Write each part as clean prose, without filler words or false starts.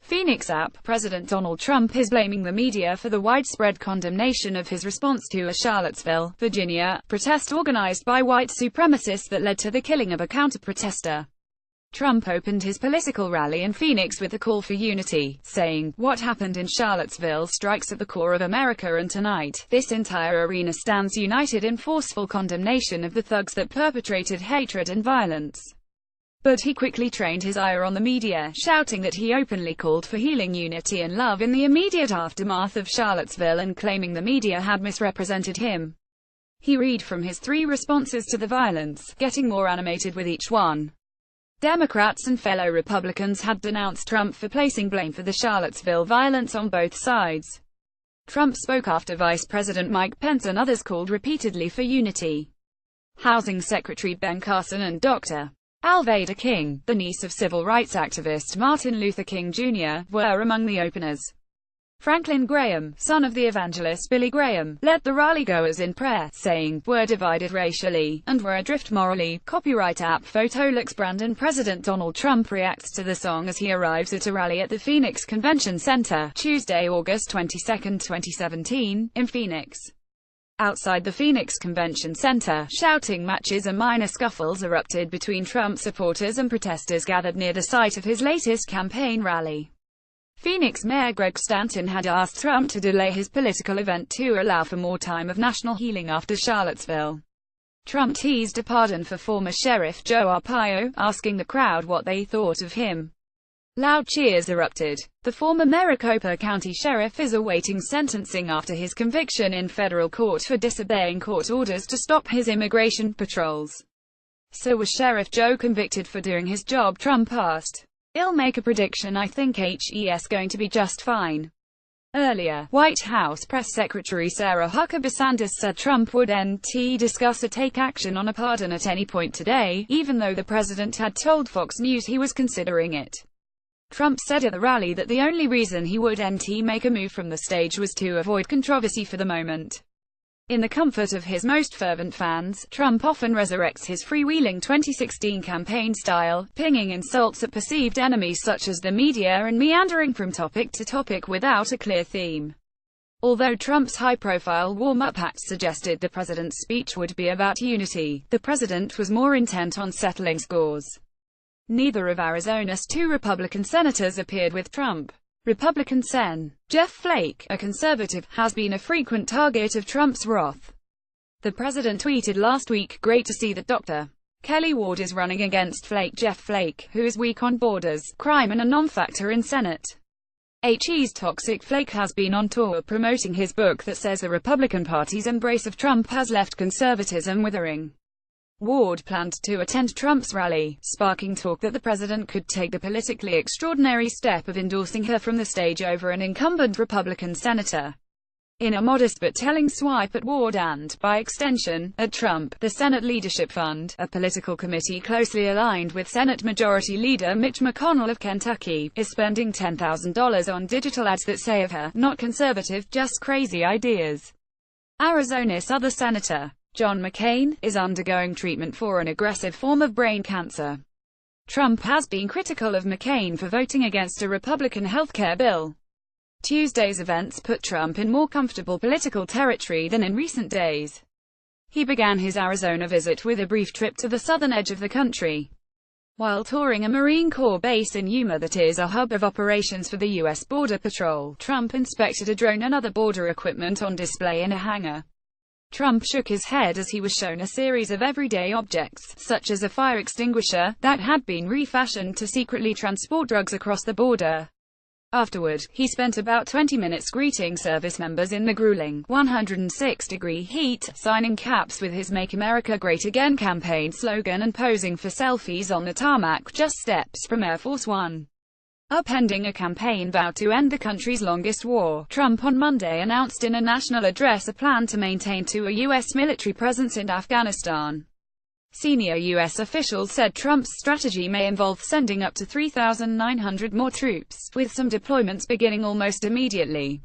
Phoenix app. President Donald Trump is blaming the media for the widespread condemnation of his response to a Charlottesville, Virginia, protest organized by white supremacists that led to the killing of a counter-protester. Trump opened his political rally in Phoenix with a call for unity, saying, "What happened in Charlottesville strikes at the core of America, and tonight, this entire arena stands united in forceful condemnation of the thugs that perpetrated hatred and violence." But he quickly trained his ire on the media, shouting that he openly called for healing, unity and love in the immediate aftermath of Charlottesville, and claiming the media had misrepresented him. He read from his 3 responses to the violence, getting more animated with each one. Democrats and fellow Republicans had denounced Trump for placing blame for the Charlottesville violence on both sides. Trump spoke after Vice President Mike Pence and others called repeatedly for unity. Housing Secretary Ben Carson and Dr. Alveda King, the niece of civil rights activist Martin Luther King Jr., were among the openers. Franklin Graham, son of the evangelist Billy Graham, led the rallygoers in prayer, saying, "We're divided racially, and we're adrift morally." Copyright app Photolux Brandon. President Donald Trump reacts to the song as he arrives at a rally at the Phoenix Convention Center, Tuesday, August 22, 2017, in Phoenix. Outside the Phoenix Convention Center, shouting matches and minor scuffles erupted between Trump supporters and protesters gathered near the site of his latest campaign rally. Phoenix Mayor Greg Stanton had asked Trump to delay his political event to allow for more time of national healing after Charlottesville. Trump teased a pardon for former Sheriff Joe Arpaio, asking the crowd what they thought of him. Loud cheers erupted. The former Maricopa County Sheriff is awaiting sentencing after his conviction in federal court for disobeying court orders to stop his immigration patrols. So was Sheriff Joe convicted for doing his job? Trump asked. "I'll make a prediction. I think he's going to be just fine." Earlier, White House Press Secretary Sarah Huckabee Sanders said Trump would discuss or take action on a pardon at any point today, even though the president had told Fox News he was considering it. Trump said at the rally that the only reason he would make a move from the stage was to avoid controversy for the moment. In the comfort of his most fervent fans, Trump often resurrects his freewheeling 2016 campaign style, pinging insults at perceived enemies such as the media and meandering from topic to topic without a clear theme. Although Trump's high-profile warm-up act suggested the president's speech would be about unity, the president was more intent on settling scores. Neither of Arizona's 2 Republican senators appeared with Trump. Republican Sen. Jeff Flake, a conservative, has been a frequent target of Trump's wrath. The president tweeted last week, "Great to see that Dr. Kelly Ward is running against Flake." Jeff Flake, who is weak on borders, crime and a non-factor in Senate. He's toxic. Flake has been on tour promoting his book that says the Republican Party's embrace of Trump has left conservatism withering. Ward planned to attend Trump's rally, sparking talk that the president could take the politically extraordinary step of endorsing her from the stage over an incumbent Republican senator. In a modest but telling swipe at Ward and, by extension, at Trump, the Senate Leadership Fund, a political committee closely aligned with Senate Majority Leader Mitch McConnell of Kentucky, is spending $10,000 on digital ads that say of her, "Not conservative, just crazy ideas." Arizona's other senator, John McCain, is undergoing treatment for an aggressive form of brain cancer. Trump has been critical of McCain for voting against a Republican healthcare bill. Tuesday's events put Trump in more comfortable political territory than in recent days. He began his Arizona visit with a brief trip to the southern edge of the country. While touring a Marine Corps base in Yuma that is a hub of operations for the U.S. Border Patrol, Trump inspected a drone and other border equipment on display in a hangar. Trump shook his head as he was shown a series of everyday objects, such as a fire extinguisher, that had been refashioned to secretly transport drugs across the border. Afterward, he spent about 20 minutes greeting service members in the grueling, 106-degree heat, signing caps with his Make America Great Again campaign slogan and posing for selfies on the tarmac just steps from Air Force One. Upending a campaign vowed to end the country's longest war, Trump on Monday announced in a national address a plan to maintain a U.S. military presence in Afghanistan. Senior U.S. officials said Trump's strategy may involve sending up to 3,900 more troops, with some deployments beginning almost immediately.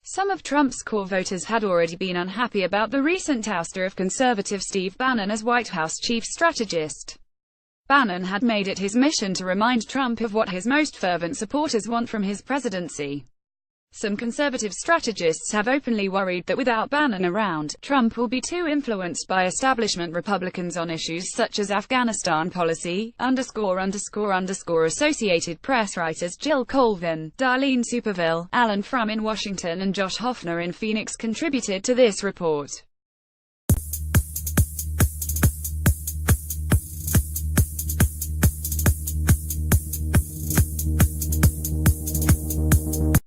Some of Trump's core voters had already been unhappy about the recent ouster of conservative Steve Bannon as White House chief strategist. Bannon had made it his mission to remind Trump of what his most fervent supporters want from his presidency. Some conservative strategists have openly worried that without Bannon around, Trump will be too influenced by establishment Republicans on issues such as Afghanistan policy. Associated Press writers Jill Colvin, Darlene Superville, Alan Frum in Washington and Josh Hoffner in Phoenix contributed to this report.